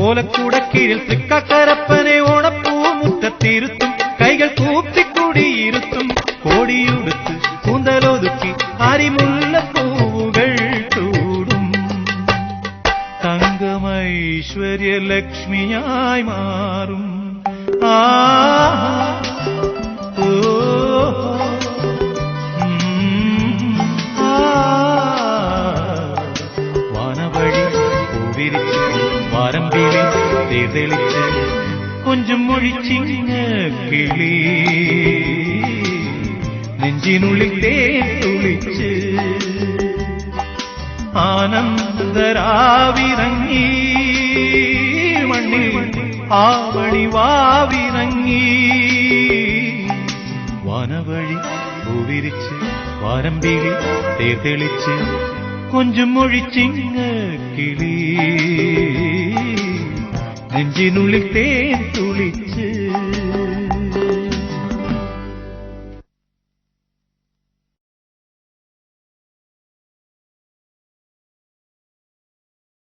ഓലക്കൂടക്കീഴിൽ തൃക്കക്കരപ്പനെ ഓണപ്പൂ മുറ്റത്തിരുത്തും, കൈകൾ കൂപ്പിക്കൂടിയിരുത്തും, കോടിയുടുത്ത് കൂന്തലൊതുക്കി അരിമുല്ലപ്പൂവുകൾ ചൂടും. തങ്കമൈശ്വര്യലക്ഷ്മിയായി മാറും. വാനവഴി പൂവിരിച്ച് വാരമ്പിളി തേതെളിച്ച് കൊഞ്ചും മൊഴിച്ചിങ്ങ കിളി നെഞ്ചിനുള്ളിൽ തേത്തുളിച്ച് ആനന്ദരാവിറങ്ങി മണ്ണിൽ ആവണി വാവിറങ്ങി. വാനവഴി പൂവിരിച്ച് വാരമ്പിളി തേതെളിച്ച് കൊഞ്ചും മൊഴിച്ചിങ്ങ കിളി നെഞ്ചിനുള്ളിൽ തേൻ തുളിച്ച്